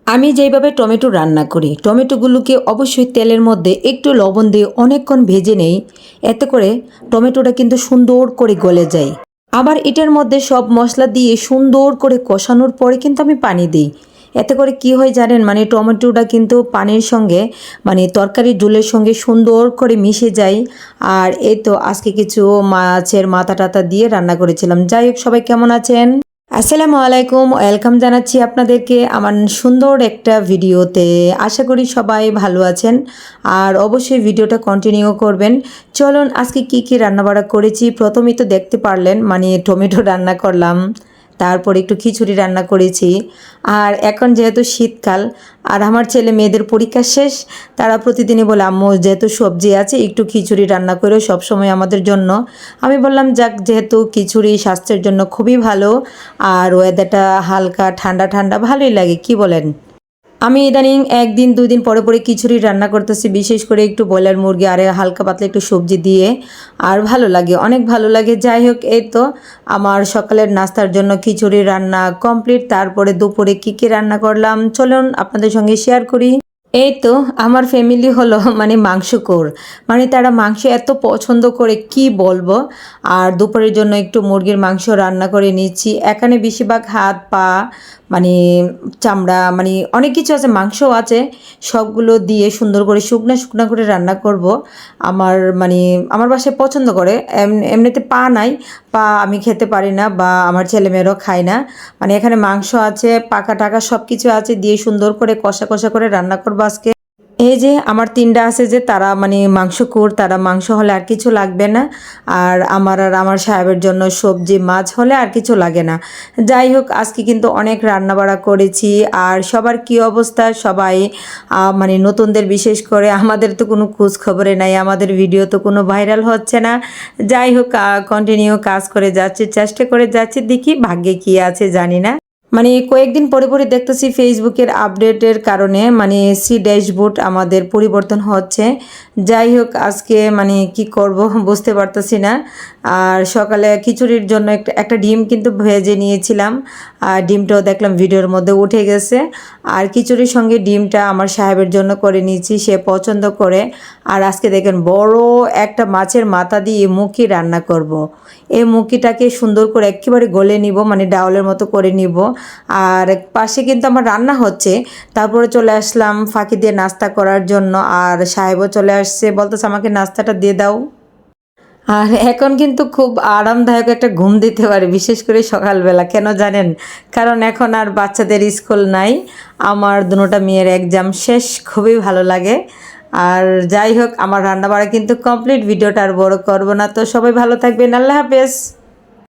আমি যেইভাবে টমেটো রান্না করি, টমেটোগুলোকে অবশ্যই তেলের মধ্যে একটু লবণ দিয়ে অনেকক্ষণ ভেজে নেই। এতে করে টমেটোটা কিন্তু সুন্দর করে গলে যায়। আবার এটার মধ্যে সব মশলা দিয়ে সুন্দর করে কষানোর পরে কিন্তু আমি পানি দিই। এতে করে কি হয় জানেন, টমেটোটা কিন্তু পানির সঙ্গে তরকারির ঝোলের সঙ্গে সুন্দর করে মিশে যায়। আর এই তো আজকে কিছু মাছের মাথা টাথা দিয়ে রান্না করেছিলাম। যাই হোক, সবাই কেমন আছেন? আসসালামু আলাইকুম, ওয়েলকাম জানাচ্ছি আপনাদেরকে আমার সুন্দর একটা ভিডিওতে। আশা করি সবাই ভালো আছেন আর অবশ্যই ভিডিওটা কন্টিনিউ করবেন। চলুন আজকে কি কি রান্নাবাড়া করেছি প্রথমেই তো দেখতে পারলেন, টমেটো রান্না করলাম, তারপর একটু খিচুড়ি রান্না করেছি। আর এখন যেহেতু শীতকাল আর আমার ছেলে মেয়েদের পরীক্ষা শেষ, তারা প্রতিদিনই বলে আম্মু যেহেতু সবজি আছে একটু খিচুড়ি রান্না করে সবসময় আমাদের জন্য। আমি বললাম যাক, যেহেতু খিচুড়ি স্বাস্থ্যের জন্য খুবই ভালো আর ওয়েদারটা হালকা ঠান্ডা ঠান্ডা ভালোই লাগে, কি বলেন? আমি ইদানিং একদিন দুই দিন পরে পরে খিচুড়ি রান্না করতেছি, বিশেষ করে একটু ব্রয়লার মুরগি আর হালকা পাতলা একটু সবজি দিয়ে। আর ভালো লাগে, অনেক ভালো লাগে। যাই হোক, এই তো আমার সকালের নাস্তার জন্য খিচুড়ি রান্না কমপ্লিট। তারপরে দুপুরে কী কী রান্না করলাম চলুন আপনাদের সঙ্গে শেয়ার করি। এই তো আমার ফ্যামিলি হলো মাংসকোর, তারা মাংস এত পছন্দ করে কি বলবো। আর দুপুরের জন্য একটু মুরগির মাংস রান্না করে নিচ্ছি। এখানে বেশিরভাগ হাত পা মানে চামড়া অনেক কিছু আছে, মাংসও আছে, সবগুলো দিয়ে সুন্দর করে শুকনা শুকনা করে রান্না করব। আমার আমার বাসায় পছন্দ করে। এমনিতে পা নাই, পা আমি খেতে পারি না বা আমার ছেলেমেয়েরাও খায় না। এখানে মাংস আছে, পাকা টাকা সব কিছু আছে, দিয়ে সুন্দর করে কষা কষা করে রান্না করবো আজকে। এই যে আমার তিনটা আছে যে তারা মাংসকোর, তারা মাংস হলে আর কিছু লাগবে না। আর আমার সাহেবের জন্য সবজি মাছ হলে আর কিছু লাগে না। যাই হোক, আজকে কিন্তু অনেক রান্নাবাড়া করেছি। আর সবার কি অবস্থা, সবাই নতুনদের বিশেষ করে আমাদের তো কোনো খোঁজ খবরে নাই, আমাদের ভিডিও তো কোনো ভাইরাল হচ্ছে না। যাই হোক, কন্টিনিউ কাজ করে যাচ্ছি, চেষ্টা করে যাচ্ছি, দেখি ভাগ্যে কি আছে জানি না। কয়েকদিন পরে পরে দেখতেছি ফেসবুকের আপডেটের কারণে সি ড্যাশবোর্ড আমাদের পরিবর্তন হচ্ছে। যাই হোক, আজকে কি করব বুঝতে পারতেছি না। আর সকালে খিচুড়ির জন্য একটা ডিম কিন্তু ভেজে নিয়েছিলাম, আর ডিমটাও দেখলাম ভিডিওর মধ্যে উঠে গেছে। আর খিচুড়ির সঙ্গে ডিমটা আমার সাহেবের জন্য করে নিয়েছি, সে পছন্দ করে। আর আজকে দেখেন বড় একটা মাছের মাথা দিয়ে মুখি রান্না করব। এই মুখিটাকে সুন্দর করে একেবারে গলে নিব, ডাউলের মতো করে নিব। আর পাশে কিন্তু আমার রান্না হচ্ছে, তারপরে চলে আসলাম ফাঁকি দিয়ে নাস্তা করার জন্য। আর সাহেবও চলে আসছে, বলতেছে আমাকে নাস্তাটা দিয়ে দাও। আর এখন কিন্তু খুব আরামদায়ক একটা ঘুম দিতে পারে, বিশেষ করে সকালবেলা। কেন জানেন? কারণ এখন আর বাচ্চাদের স্কুল নাই, আমার দুটোটা মেয়ের এক্সাম শেষ, খুবই ভালো লাগে। আর যাই হোক, আমার রান্নাবাড়া কিন্তু কমপ্লিট, ভিডিওটা আর বড় করব না। তো সবাই ভালো থাকবেন, আল্লাহ হাফেজ।